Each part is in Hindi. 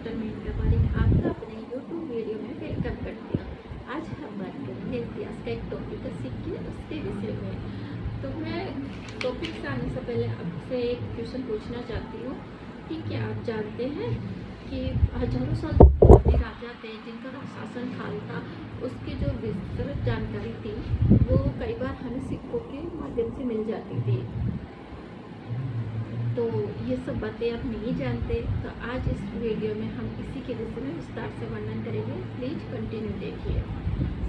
डॉक्टर मेनका पारिक आपका अपने यूट्यूब वीडियो में वेलकम करती हूँ। आज हम बात करेंगे इतिहास का एक टॉपिक है सिक्के, उसके विषय में। तो मैं टॉपिक से आने से पहले आपसे एक क्वेश्चन पूछना चाहती हूँ कि क्या आप जानते हैं कि हजारों साल पुराने राजा थे जिनका शासन काल था, उसकी जो विस्तृत जानकारी थी वो कई बार हमें सिक्कों के माध्यम से मिल जाती थी। तो ये सब बातें आप नहीं जानते, तो आज इस वीडियो में हम इसी के विषय में विस्तार से वर्णन करेंगे। प्लीज कंटिन्यू देखिए।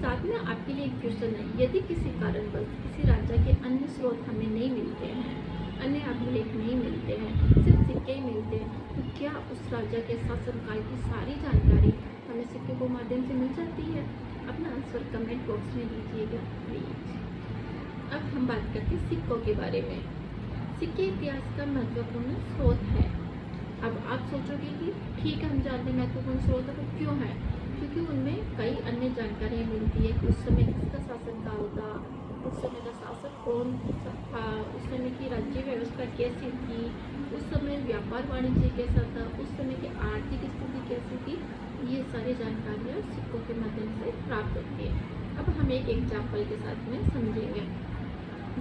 साथ में आपके लिए एक क्वेश्चन है, यदि किसी कारणवश किसी राजा के अन्य स्रोत हमें नहीं मिलते हैं, अन्य अभिलेख नहीं मिलते हैं, सिर्फ सिक्के ही मिलते हैं, तो क्या उस राजा के शासनकाल की सारी जानकारी हमें सिक्के के माध्यम से मिल जाती है? अपना आंसर कमेंट बॉक्स में दीजिएगा प्लीज। अब हम बात करते हैं सिक्कों के बारे में। सिक्के इतिहास का महत्वपूर्ण स्रोत है। अब आप सोचोगे कि ठीक है, हम जानते हैं महत्वपूर्ण स्रोत है, तो क्यों है? क्योंकि उनमें कई अन्य जानकारियाँ मिलती है कि उस समय किसका शासनकाल था, उस समय का शासक कौन था, उस समय की राज्य व्यवस्था कैसी थी, उस समय व्यापार वाणिज्य कैसा था, उस समय की आर्थिक स्थिति कैसी थी। ये सारी जानकारियाँ सिक्कों के माध्यम से प्राप्त होती है। अब हम एक एग्जाम्पल के साथ में समझेंगे।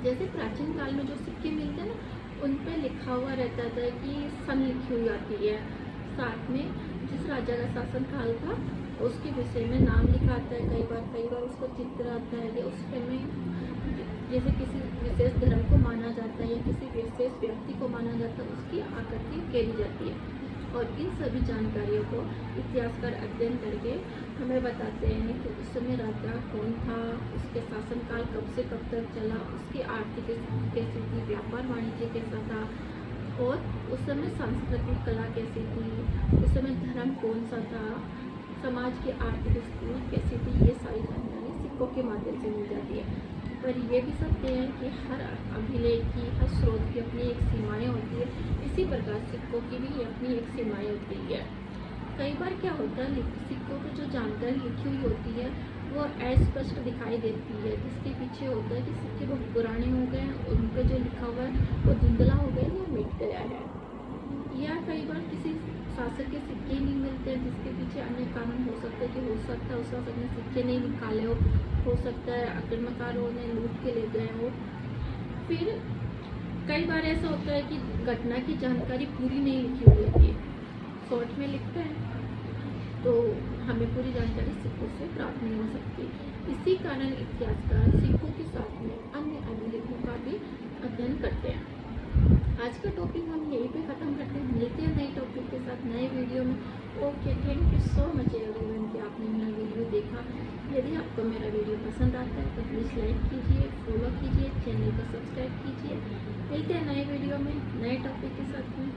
जैसे प्राचीन काल में जो सिक्के मिलते हैं ना, उन पर लिखा हुआ रहता था कि सन लिखी हुई आती है, साथ में जिस राजा का शासन काल था उसके विषय में नाम लिखा आता है, कई बार उसका चित्र आता है, या उस समय जैसे किसी विशेष धर्म को माना जाता है या किसी विशेष व्यक्ति को माना जाता है, उसकी आकृति उकेरी जाती है। और इन सभी जानकारियों को इतिहासकार अध्ययन करके हमें बताते हैं कि उस समय राजा कौन था, उसके शासनकाल कब से कब तक चला, उसकी आर्थिक स्थिति कैसी थी, व्यापार वाणिज्य कैसा था, और उस समय सांस्कृतिक कला कैसी थी, उस समय धर्म कौन सा था, समाज की आर्थिक स्थिति कैसी थी। ये सारी जानकारी सिक्कों के माध्यम से मिल जाती है। पर यह भी सत्य है कि हर अभिलेख की, हर स्रोत की अपनी एक सीमाएँ होती है। इसी प्रकार सिक्कों की भी अपनी एक सीमाएँ होती है। कई बार क्या होता है, सिक्कों पर जो जानकारी लिखी हुई होती है वो अस्पष्ट दिखाई देती है, जिसके पीछे होता है कि सिक्के बहुत पुराने हो गए हैं, उन पर जो लिखा हुआ है वो धुंधला हो गया या मिट गया है। या कई बार किसी शासक के सिक्के नहीं मिलते हैं, जिसके पीछे अन्य कारण हो सकता है कि हो सकता है उस शासक ने सिक्के नहीं निकाले हो सकता है आक्रमणकारों ने लूट के ले गए हो। फिर कई बार ऐसा होता है कि घटना की जानकारी पूरी नहीं लिखी हुई होती है, शॉर्ट में लिखते हैं, तो हमें पूरी जानकारी सिक्कों से प्राप्त नहीं हो सकती। इसी कारण इतिहासकार सिक्कों के साथ में अन्य अभिलेखों का भी अध्ययन करते हैं। आज का टॉपिक हम यहीं पे ख़त्म करते हैं, मिलते हैं नए टॉपिक के साथ नए वीडियो में। Okay, thank you so much everyone कि आपने मेरा वीडियो देखा। यदि आपको मेरा वीडियो पसंद आता है तो प्लीज़ लाइक कीजिए, फॉलो कीजिए, चैनल को सब्सक्राइब कीजिए। मिलते हैं नए वीडियो में नए टॉपिक के साथ में।